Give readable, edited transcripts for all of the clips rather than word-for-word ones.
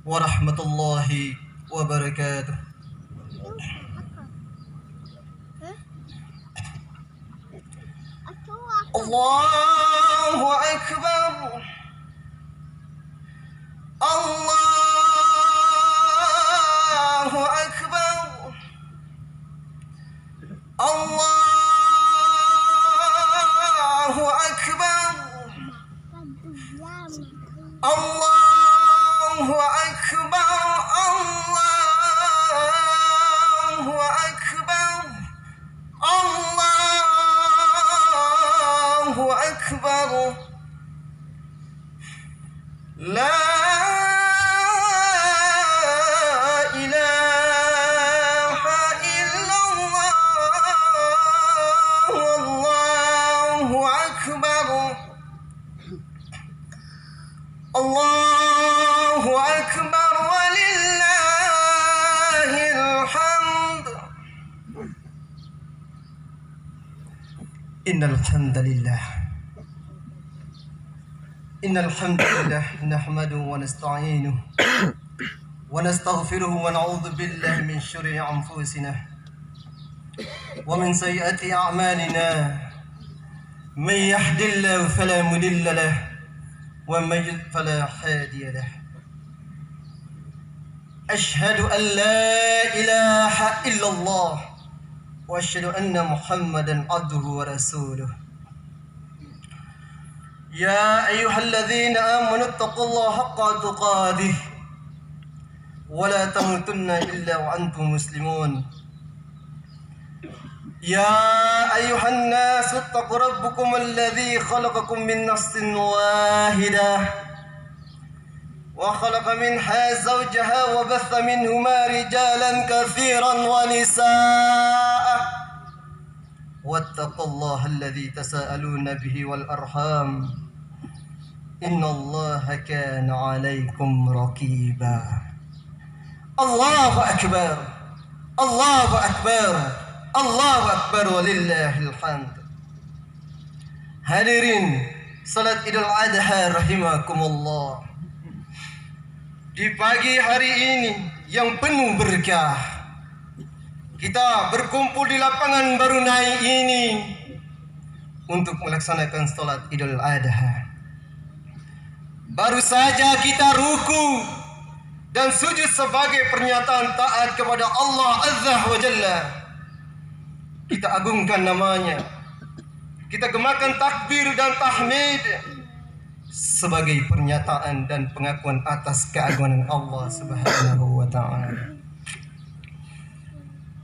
warahmatullahi wabarakatuh. Allahu Akbar. Allahu Akbar. Allahu Akbar. Allahu Akbar. Allahu Akbar. Allahu Akbar. La ilaha illallah. Wallahu Akbar. Allahu Akbar walillahil hamd. Innal hamdalillah nahmaduhu wa nasta'inuhu wa nastaghfiruhu wa na'udzu billahi min syururi anfusina wa min sayyiati a'malina. May yahdihillahu fala mudilla lahu wa may yudlil fala hadiya lahu. Asyhadu an la ilaha illallah wa asyhadu anna Muhammadan abduhu wa rasuluh. Ya ayyuhalladzina amanu taqullaha haqqa tuqatih wa la tamutunna illa wa antum muslimun. Ya ayyuhan nasu ittaqu rabbakum alladzi khalaqakum min nafsin wahidah wa khalaqa minha zawjaha wa batha minhuma rijalan katsiran wa nisaa. Wattaqullaha alladzi tasaaluna bihi wal arham. Innallaha kana 'alaikum raqiba. Allahu akbar. Allahu akbar. Allahu akbar walillahil hamd. Hadirin salat Idul Adha rahimakumullah. Di pagi hari ini yang penuh berkah, kita berkumpul di lapangan Barunai ini untuk melaksanakan salat Idul Adha. Baru saja kita ruku dan sujud sebagai pernyataan taat kepada Allah Azza wa Jalla. Kita agungkan namanya. Kita gemakan takbir dan tahmid sebagai pernyataan dan pengakuan atas keagungan Allah Subhanahu wa ta'ala.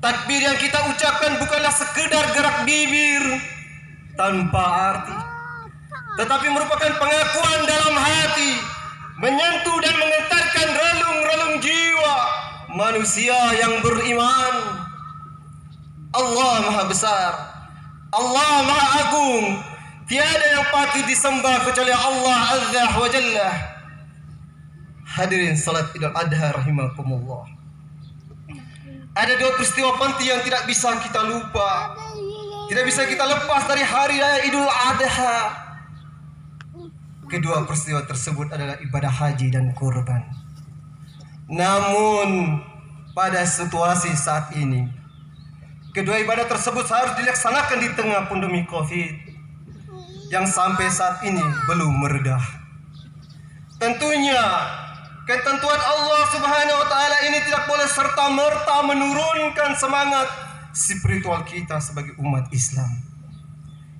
Takbir yang kita ucapkan bukanlah sekedar gerak bibir tanpa arti, tetapi merupakan pengakuan dalam hati, menyentuh dan menggetarkan relung-relung jiwa manusia yang beriman. Allah Maha Besar, Allah Maha Agung, tiada yang patut disembah kecuali Allah Azza wa Jalla. Hadirin salat Idul Adha rahimakumullah. Ada dua peristiwa penting yang tidak bisa kita lupa, tidak bisa kita lepas dari hari raya Idul Adha. Kedua peristiwa tersebut adalah ibadah haji dan kurban. Namun pada situasi saat ini, kedua ibadah tersebut harus dilaksanakan di tengah pandemi Covid yang sampai saat ini belum meredah. Tentunya ketentuan Allah Subhanahu wa ta'ala ini tidak boleh serta-merta menurunkan semangat spiritual kita sebagai umat Islam.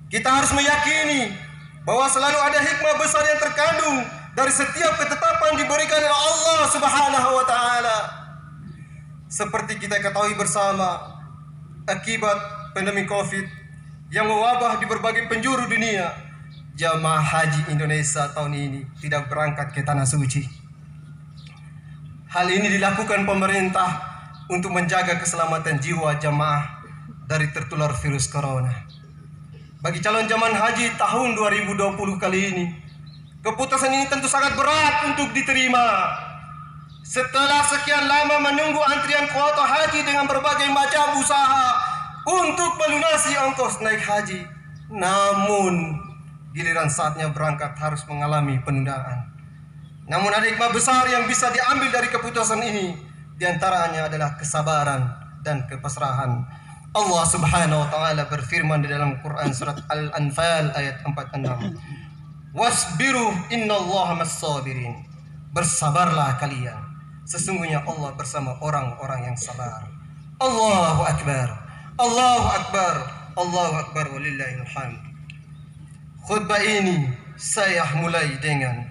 Kita harus meyakini bahwa selalu ada hikmah besar yang terkandung dari setiap ketetapan diberikan oleh Allah Subhanahu wa ta'ala. Seperti kita ketahui bersama, akibat pandemi Covid yang mewabah di berbagai penjuru dunia, jamaah haji Indonesia tahun ini tidak berangkat ke tanah suci. Hal ini dilakukan pemerintah untuk menjaga keselamatan jiwa jamaah dari tertular virus corona. Bagi calon jamaah haji tahun 2020 kali ini, keputusan ini tentu sangat berat untuk diterima. Setelah sekian lama menunggu antrian kuota haji dengan berbagai macam usaha untuk melunasi ongkos naik haji, namun giliran saatnya berangkat harus mengalami penundaan. Namun ada hikmah besar yang bisa diambil dari keputusan ini. Di antaranya adalah kesabaran dan kepasrahan. Allah Subhanahu wa taala berfirman di dalam Quran surat Al-Anfal ayat 46. Wasbiru innallaha mas-sabirin. Bersabarlah kalian. Sesungguhnya Allah bersama orang-orang yang sabar. Allahu akbar. Allahu akbar. Allahu akbar walillahil hamd. Khutbah ini saya mulai dengan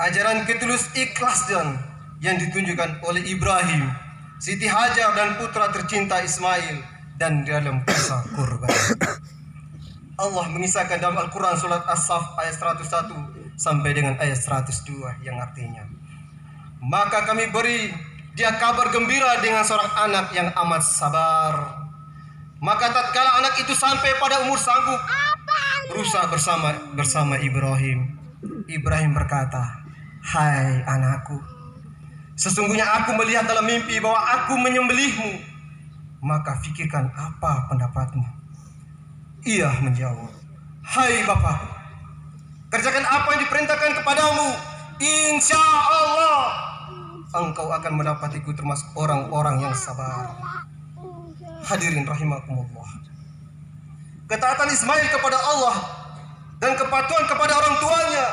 ajaran ketulus ikhlasan yang ditunjukkan oleh Ibrahim, Siti Hajar dan putra tercinta Ismail dan dalam kisah kurban. Allah mengisahkan dalam Al-Quran surat As-Saff ayat 101 sampai dengan ayat 102 yang artinya, maka kami beri dia kabar gembira dengan seorang anak yang amat sabar. Maka tatkala anak itu sampai pada umur sanggup berusaha bersama Ibrahim, Ibrahim berkata, "Hai anakku, sesungguhnya aku melihat dalam mimpi bahwa aku menyembelihmu. Maka fikirkan apa pendapatmu?" Ia menjawab, "Hai bapakku, kerjakan apa yang diperintahkan kepadamu. Insya Allah engkau akan mendapatiku termasuk orang-orang yang sabar." Hadirin rahimakumullah. Ketaatan Ismail kepada Allah dan kepatuhan kepada orang tuanya.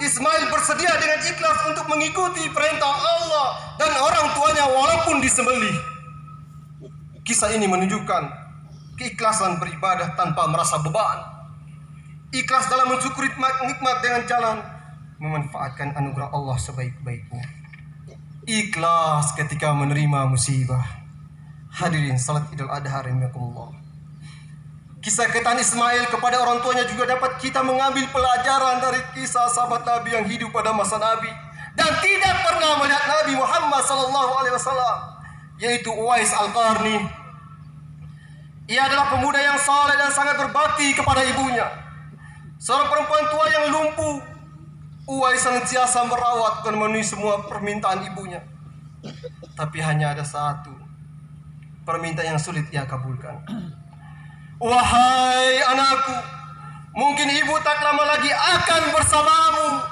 Ismail bersedia dengan ikhlas untuk mengikuti perintah Allah dan orang tuanya walaupun disembelih. Kisah ini menunjukkan keikhlasan beribadah tanpa merasa beban. Ikhlas dalam mensyukuri nikmat dengan jalan memanfaatkan anugerah Allah sebaik-baiknya. Ikhlas ketika menerima musibah. Hadirin salat Idul Adha rahimakumullah. Kisah ketaatan Ismail kepada orang tuanya juga dapat kita mengambil pelajaran dari kisah sahabat Nabi yang hidup pada masa Nabi dan tidak pernah melihat Nabi Muhammad SAW, yaitu Uwais Al-Qarni. Ia adalah pemuda yang saleh dan sangat berbakti kepada ibunya. Seorang perempuan tua yang lumpuh, Uwais senantiasa merawat dan memenuhi semua permintaan ibunya. Tapi hanya ada satu permintaan yang sulit ia kabulkan. "Wahai anakku, mungkin ibu tak lama lagi akan bersamamu.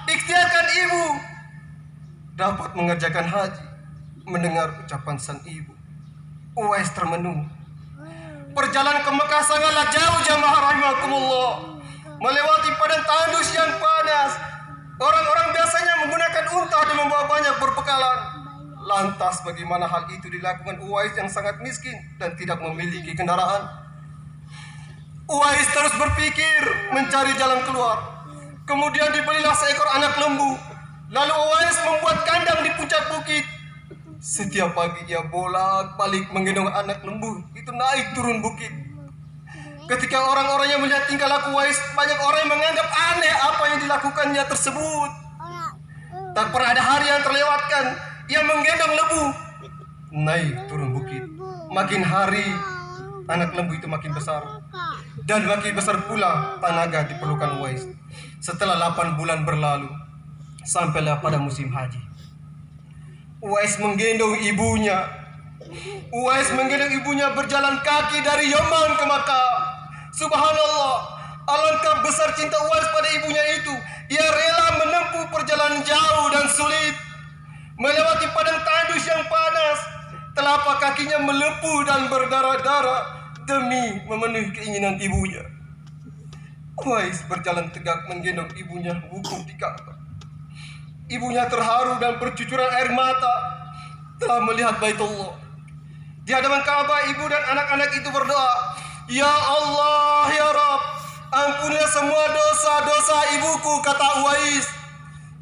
Ikhtiarkan ibu dapat mengerjakan haji." Mendengar ucapan sang ibu, Uwais termenung. Perjalanan ke Mekah sangatlah jauh jamaah rahimakumullah. Melewati padang tandus yang panas. Orang-orang biasanya menggunakan unta dan membawa banyak berbekalan. Lantas bagaimana hal itu dilakukan Uwais yang sangat miskin dan tidak memiliki kendaraan? Uwais terus berpikir mencari jalan keluar. Kemudian dibelilah seekor anak lembu. Lalu Uwais membuat kandang di puncak bukit. Setiap pagi ia bolak-balik menggendong anak lembu itu naik turun bukit. Ketika orang-orang yang melihat tingkah laku Uwais, banyak orang yang menganggap aneh apa yang dilakukannya tersebut. Tak pernah ada hari yang terlewatkan ia menggendong lembu naik turun bukit. Makin hari anak lembu itu makin besar dan makin besar pula tenaga diperlukan Uwais. Setelah 8 bulan berlalu, sampailah pada musim haji. Uwais menggendong ibunya. Berjalan kaki dari Yaman ke Makkah. Subhanallah, alangkah besar cinta Uwais pada ibunya itu. Ia rela menempuh perjalanan jauh dan sulit, melewati padang tandus yang panas. Telapak kakinya melepuh dan berdarah-darah demi memenuhi keinginan ibunya. Uwais berjalan tegak menggendong ibunya wukuf di Ka'bah. Ibunya terharu dan bercucuran air mata telah melihat Baitullah. Di hadapan Ka'bah, ibu dan anak-anak itu berdoa, "Ya Allah, ya Rabb, ampunilah semua dosa-dosa ibuku," kata Uwais.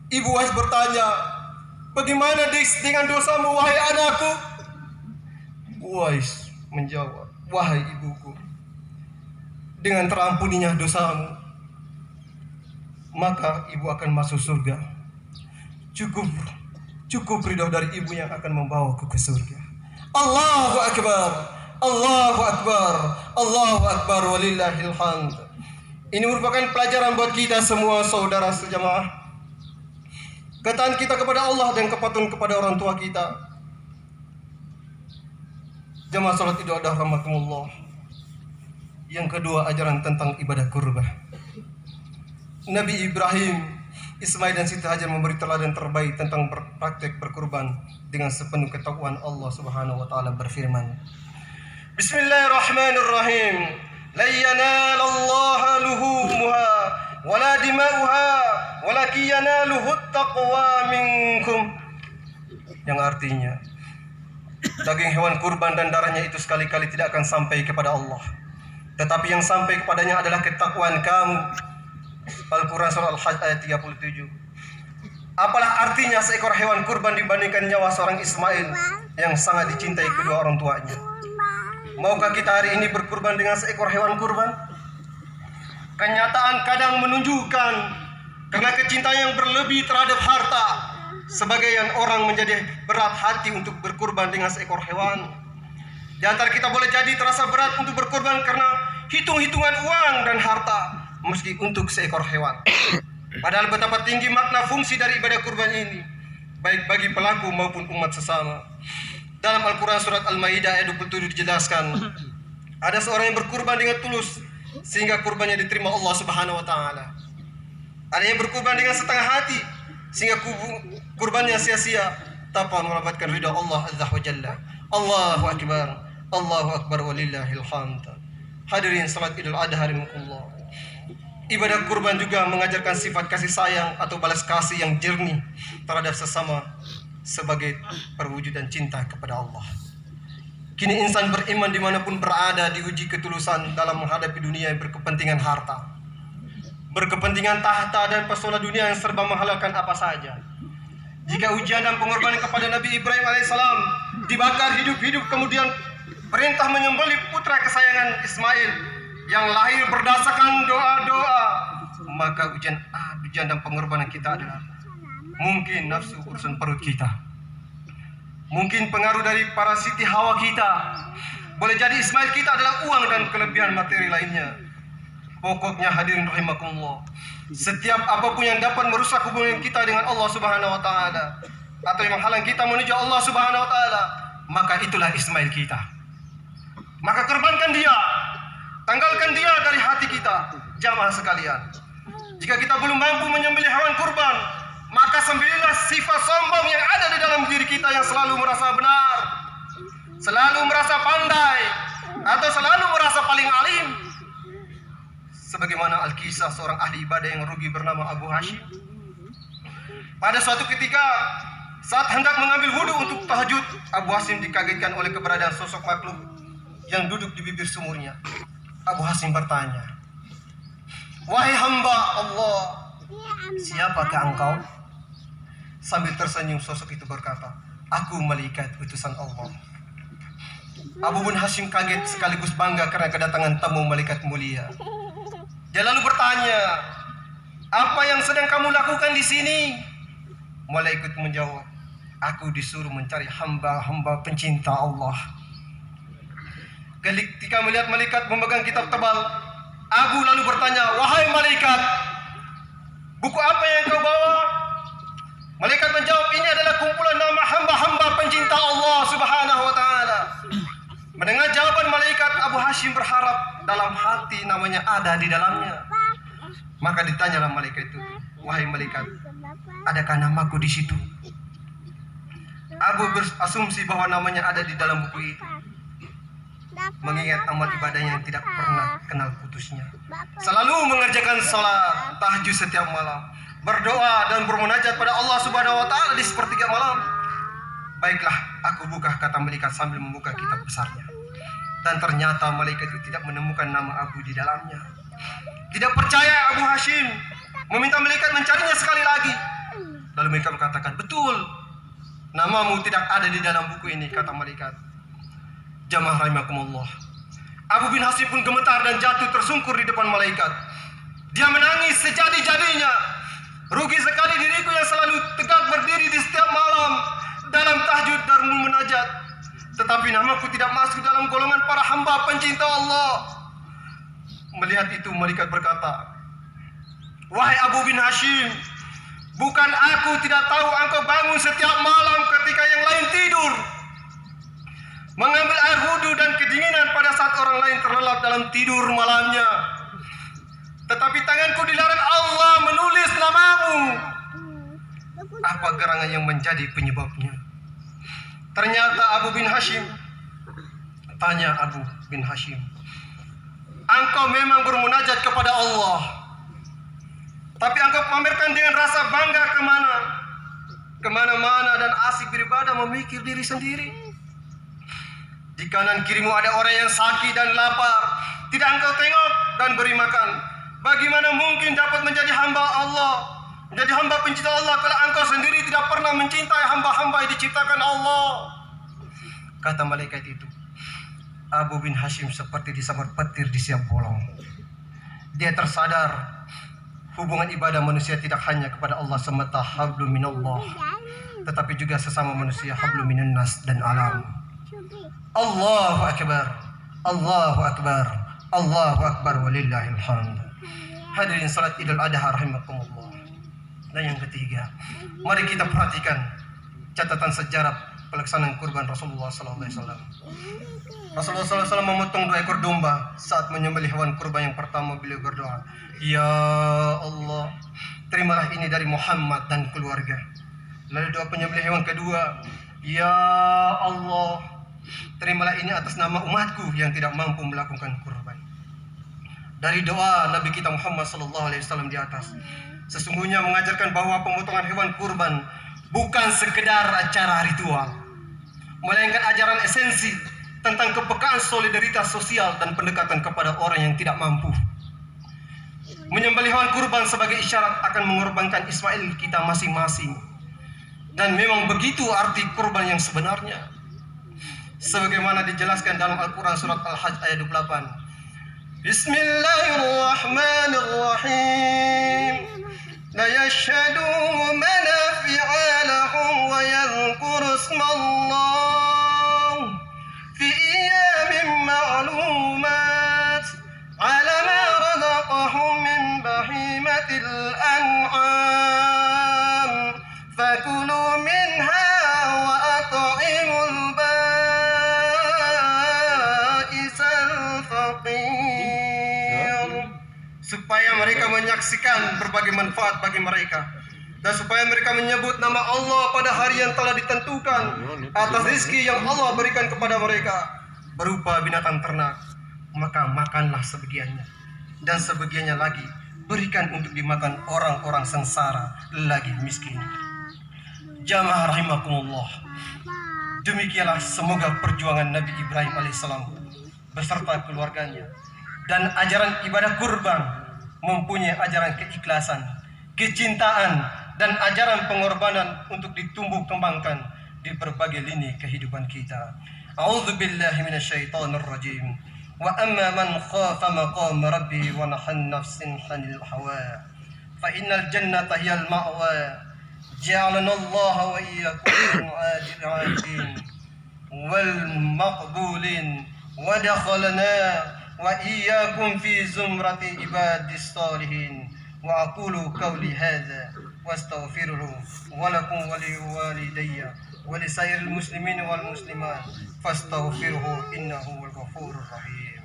Ibu Uwais bertanya, "Bagaimana dengan dosamu, wahai anakku?" Uwais menjawab, "Wahai ibuku, dengan terampuninya dosamu, maka ibu akan masuk surga. Cukup ridho dari ibu yang akan membawaku ke surga." Allahu Akbar, Allahu Akbar, Allahu Akbar, walillahil hamd. Ini merupakan pelajaran buat kita semua saudara sejamaah. Ketaatan kita kepada Allah dan kepatuhan kepada orang tua kita. Jamaah salat Idul Adha rahimakumullah. Yang kedua, ajaran tentang ibadah kurban. Nabi Ibrahim Ismail dan Siti Hajar memberi teladan terbaik tentang praktek berkurban dengan sepenuh ketakwaan. Allah Subhanahu wa taala berfirman, Bismillahirrahmanirrahim. La yanalallaha luhumuha wala dima'uha walakin yanaluhu taqwa minkum. Yang artinya, daging hewan kurban dan darahnya itu sekali-kali tidak akan sampai kepada Allah, tetapi yang sampai kepadanya adalah ketakwaan kamu. Al-Quran surah Al-Hajj ayat 37. Apalah artinya seekor hewan kurban dibandingkan nyawa seorang Ismail yang sangat dicintai kedua orang tuanya? Maukah kita hari ini berkurban dengan seekor hewan kurban? Kenyataan kadang menunjukkan karena kecintaan yang berlebih terhadap harta, sebagian orang menjadi berat hati untuk berkurban dengan seekor hewan. Di antara kita boleh jadi terasa berat untuk berkurban karena hitung-hitungan uang dan harta, meski untuk seekor hewan. Padahal betapa tinggi makna fungsi dari ibadah kurban ini, baik bagi pelaku maupun umat sesama. Dalam Al-Quran surat Al-Maidah ayat 27 dijelaskan, ada seorang yang berkurban dengan tulus sehingga kurbannya diterima Allah Subhanahu wa taala. Ada yang berkurban dengan setengah hati sehingga kurbannya sia-sia tanpa mendapatkan ridha Allah Azza wa Jalla. Allahu akbar, Allahu akbar walillahil hamd. Hadirin salat Idul Adha rahimakumullah. Ibadah kurban juga mengajarkan sifat kasih sayang atau balas kasih yang jernih terhadap sesama sebagai perwujudan cinta kepada Allah. Kini insan beriman dimanapun berada diuji ketulusan dalam menghadapi dunia yang berkepentingan harta, berkepentingan tahta dan pesona dunia yang serba menghalalkan apa saja. Jika ujian dan pengorbanan kepada Nabi Ibrahim alaihissalam dibakar hidup-hidup, kemudian perintah menyembelih putra kesayangan Ismail yang lahir berdasarkan doa-doa, maka ujian dan pengorbanan kita adalah mungkin nafsu urusan perut kita, mungkin pengaruh dari para siti hawa kita, boleh jadi Ismail kita adalah uang dan kelebihan materi lainnya. Pokoknya hadirin rahimakumullah, setiap apapun yang dapat merusak hubungan kita dengan Allah Subhanahu wa taala atau yang menghalang kita menuju Allah Subhanahu wa taala, maka itulah Ismail kita. Maka korbankan dia, tanggalkan dia dari hati kita. Jamaah sekalian, jika kita belum mampu menyembelih hewan kurban, maka sembelihlah sifat sombong yang ada di dalam diri kita yang selalu merasa benar, selalu merasa pandai, atau selalu merasa paling alim. Sebagaimana Al-Kisah seorang ahli ibadah yang rugi bernama Abu Hashim. Pada suatu ketika saat hendak mengambil wudhu untuk tahajud, Abu Hashim dikagetkan oleh keberadaan sosok makhluk yang duduk di bibir sumurnya. Abu Hashim bertanya, "Wahai hamba Allah, siapakah engkau?" Sambil tersenyum sosok itu berkata, "Aku malaikat utusan Allah." Abu bin Hashim kaget sekaligus bangga karena kedatangan tamu malaikat mulia. Dia lalu bertanya, "Apa yang sedang kamu lakukan di sini?" Malaikat menjawab, "Aku disuruh mencari hamba-hamba pencinta Allah." Ketika melihat malaikat memegang kitab tebal, Abu lalu bertanya, "Wahai malaikat, buku apa yang kau bawa?" Malaikat menjawab, "Ini adalah kumpulan nama hamba-hamba pencinta Allah Subhanahu wa taala." Mendengar jawaban malaikat, Abu Hashim berharap dalam hati namanya ada di dalamnya. Maka ditanyalah malaikat itu, "Wahai malaikat, adakah namaku di situ?" Abu berasumsi bahwa namanya ada di dalam buku itu, mengingat amal ibadahnya yang tidak pernah kenal putusnya. Selalu mengerjakan salat tahajud setiap malam, berdoa dan bermunajat pada Allah Subhanahu wa taala di sepertiga malam. "Baiklah, aku buka," kata malaikat sambil membuka kitab besarnya. Dan ternyata malaikat itu tidak menemukan nama Abu di dalamnya. Tidak percaya Abu Hashim meminta malaikat mencarinya sekali lagi. Lalu mereka mengatakan, "Betul, namamu tidak ada di dalam buku ini," kata malaikat. Jamaah rahimakumullah, Abu bin Hashim pun gemetar dan jatuh tersungkur di depan malaikat. Dia menangis sejadi-jadinya. "Rugi sekali diriku yang selalu tegak berdiri di setiap malam dalam tahajud dan munajat, tetapi namaku tidak masuk dalam golongan para hamba pencinta Allah." Melihat itu malaikat berkata, "Wahai Abu bin Hashim, bukan aku tidak tahu engkau bangun setiap malam ketika yang lain tidur, mengambil air wudhu dan kedinginan pada saat orang lain terlelap dalam tidur malamnya. Tetapi tanganku dilarang Allah menulis namamu Apa gerangan yang menjadi penyebabnya? Ternyata Abu bin Hashim. Tanya Abu bin Hashim, engkau memang bermunajat kepada Allah, tapi engkau pamerkan dengan rasa bangga kemana-mana dan asik beribadah memikir diri sendiri. Di kanan kirimu ada orang yang sakit dan lapar, tidak engkau tengok dan beri makan. Bagaimana mungkin dapat menjadi hamba Allah, menjadi hamba pencinta Allah kalau engkau sendiri tidak pernah mencintai hamba-hamba yang diciptakan Allah? Kata malaikat itu, Abu bin Hashim seperti disambar petir di siang bolong. Dia tersadar hubungan ibadah manusia tidak hanya kepada Allah semata hablum minallah, tetapi juga sesama manusia hablum minan nas dan alam. Allahu akbar, Allahu akbar, Allahu akbar walillahil hamd. Hadirin salat Idul Adha rahimakumullah. Dan yang ketiga, mari kita perhatikan catatan sejarah pelaksanaan kurban Rasulullah sallallahu alaihi wasallam. Rasulullah SAW memotong 2 ekor domba. Saat menyembelih hewan kurban yang pertama, beliau berdoa, Ya Allah, terimalah ini dari Muhammad dan keluarga. Lalu doa penyembelih hewan kedua, Ya Allah, terimalah ini atas nama umatku yang tidak mampu melakukan kurban. Dari doa Nabi kita Muhammad SAW di atas, sesungguhnya mengajarkan bahwa pemotongan hewan kurban bukan sekedar acara ritual, melainkan ajaran esensi tentang kepekaan solidaritas sosial dan pendekatan kepada orang yang tidak mampu. Menyembelih hewan kurban sebagai isyarat akan mengorbankan Ismail kita masing-masing. Dan memang begitu arti kurban yang sebenarnya. Sebagaimana dijelaskan dalam Al-Quran surat Al-Hajj ayat 28. Bismillahirrahmanirrahim. La yashhadu manafi'a lahum wa yadhkuru ismallah في أيام معلومات على ما رزقهم من بهيمة الأنعام فكلوا منها وأطعموا البائس الفقير, supaya mereka menyaksikan berbagai manfaat bagi mereka, dan supaya mereka menyebut nama Allah pada hari yang telah ditentukan atas rezeki yang Allah berikan kepada mereka berupa binatang ternak. Maka makanlah sebagiannya, dan sebagiannya lagi berikan untuk dimakan orang-orang sengsara lagi miskin. Jamaah rahimakumullah, demikianlah semoga perjuangan Nabi Ibrahim alaihissalam beserta keluarganya dan ajaran ibadah kurban mempunyai ajaran keikhlasan, kecintaan, dan ajaran pengorbanan untuk ditumbuh kembangkan di berbagai lini kehidupan kita. A'udzubillahi minasyaitonir rajim. Wa amma man khafa maqama rabbi wa nahan nafsin 'anil hawa fa innal jannata hiyal ma'wa. Ja'alana Allah wa iyyakum al-'adilin wal maqbulin wa dakhalna wa iyyakum fi zumrati ibadis salihin. Wa aqulu qawli hadza wastaghfiruhu wa lakum wa liwalidayya wa lisairil muslimin wal muslimat fastaghfiruhu innahu wal ghafurur rahim.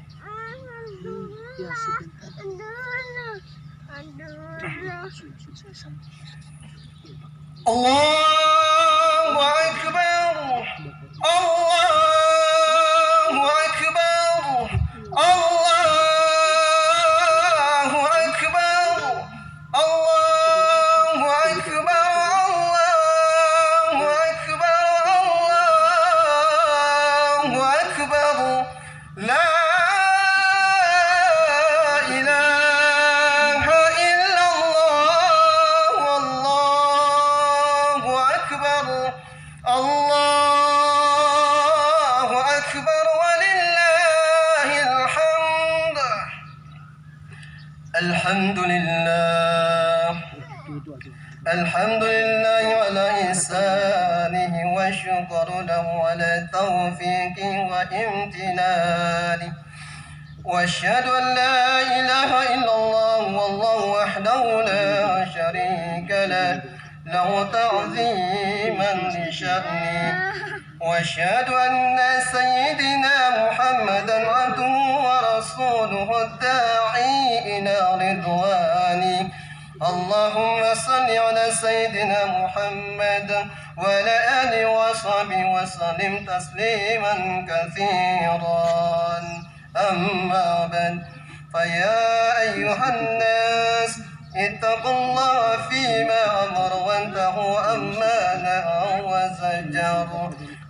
Allahu akbar, Allahu akbar, Allahu akbar, Allahu akbar, Allahu akbar, Allahu akbar. La ilaha illallah, wallahu akbar, Allahu akbar, walillahil hamd. Alhamdulillah, alhamdulillah ala ihsanihi wa syukru lahu ala taufiqi wa imtinani. Wa asyhadu an la ilaha illallah wallahu wahdahu la syarika lah lahu ta'ziman li sya'ni. Wa asyhadu anna sayyidina Muhammadan abduhu wa rasuluhu ad-da'i ila ridwani. اللهم صل على سيدنا محمد وعلى آله وصحبه وسلم تسليما كثيرا. أما بعد، فيا أيها الناس اتقوا الله فيما أمر وانتهوا عما نهى وزجر،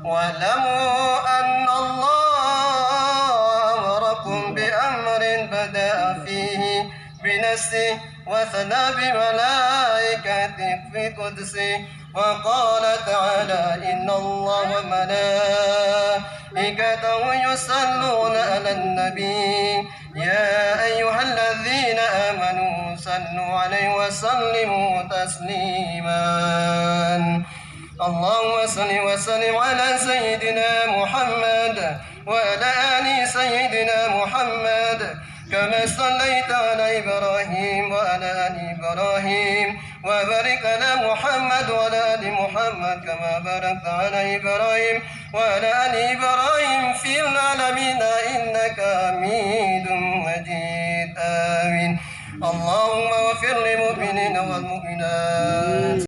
واعلموا أن الله أمركم بأمر بدأ فيه بنفسه وثنى بملائكته في قدسه، وقال تعالى: إن الله وملائكته يصلون على النبي يا أيها الذين آمنوا صلوا عليه وسلموا تسليما. اللهم صل وسلم على سيدنا محمد وعلى آل سيدنا محمد كما صليت على إبراهيم وعلى آل إبراهيم، وبارك على محمد وعلى آل محمد كما باركت على إبراهيم وعلى آل إبراهيم في العالمين إنك حميد مجيد. آمين. اللهم اغفر للمؤمنين والمؤمنات